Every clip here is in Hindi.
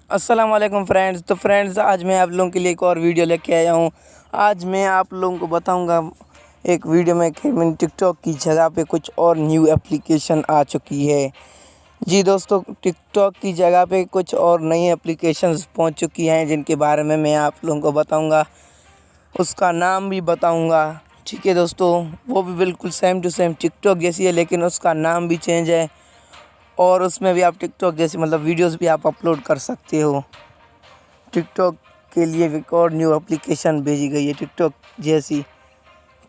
अस्सलाम वालेकुम फ्रेंड्स। तो फ्रेंड्स, आज मैं आप लोगों के लिए एक और वीडियो लेके आया हूँ। आज मैं आप लोगों को बताऊंगा एक वीडियो में कि मैंने टिकटॉक की जगह पे कुछ और न्यू एप्लीकेशन आ चुकी है। जी दोस्तों, टिकटॉक की जगह पे कुछ और नई एप्लीकेशंस पहुंच चुकी हैं जिनके बारे में मैं आप लोगों को बताऊंगा, उसका नाम भी बताऊंगा। ठीक है दोस्तों, वो भी बिल्कुल सेम टू सेम टिकटॉक जैसी है, लेकिन उसका नाम भी चेंज है और उसमें भी आप टिकटॉक जैसी मतलब वीडियोस भी आप अपलोड कर सकते हो। टिकटॉक के लिए एक और न्यू एप्लीकेशन भेजी गई है टिकटॉक जैसी।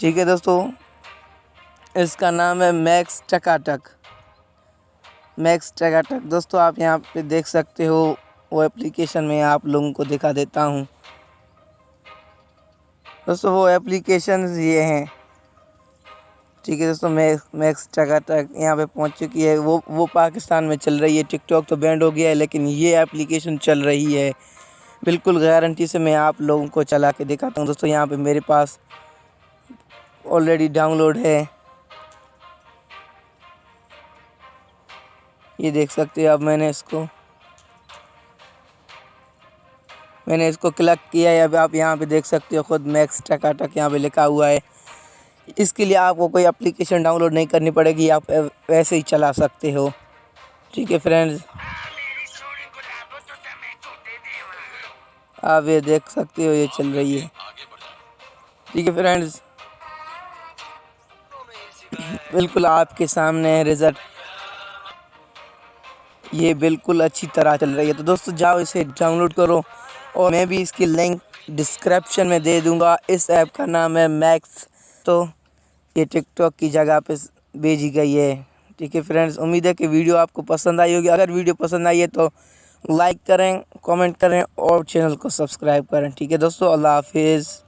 ठीक है दोस्तों, इसका नाम है मैक्स टकाटक। मैक्स टकाटक दोस्तों, आप यहाँ पे देख सकते हो। वो एप्लीकेशन मैं आप लोगों को दिखा देता हूँ दोस्तों। वो एप्लीकेशन ये हैं। ठीक है दोस्तों, मैक्स टकाटक यहाँ पे पहुँच चुकी है। वो पाकिस्तान में चल रही है। टिकटॉक तो बैंड हो गया है, लेकिन ये एप्लीकेशन चल रही है। बिल्कुल गारंटी से मैं आप लोगों को चला के दिखाता हूँ दोस्तों। यहाँ पे मेरे पास ऑलरेडी डाउनलोड है, ये देख सकते हो। अब मैंने इसको क्लिक किया है। अब आप यहाँ पे देख सकते हो खुद मैक्स टकाटक यहाँ पे लिखा हुआ है। इसके लिए आपको कोई एप्लीकेशन डाउनलोड नहीं करनी पड़ेगी, आप वैसे ही चला सकते हो। ठीक है फ्रेंड्स, आप ये देख सकते हो, ये चल रही है। ठीक है फ्रेंड्स, बिल्कुल आपके सामने है रिजल्ट। ये बिल्कुल अच्छी तरह चल रही है। तो दोस्तों जाओ, इसे डाउनलोड करो और मैं भी इसकी लिंक डिस्क्रिप्शन में दे दूंगा। इस ऐप का नाम है मैक्स। तो ये टिकटॉक की जगह पे भेजी गई है। ठीक है फ्रेंड्स, उम्मीद है कि वीडियो आपको पसंद आई होगी। अगर वीडियो पसंद आई है तो लाइक करें, कमेंट करें और चैनल को सब्सक्राइब करें। ठीक है दोस्तों, अल्लाह हाफिज़।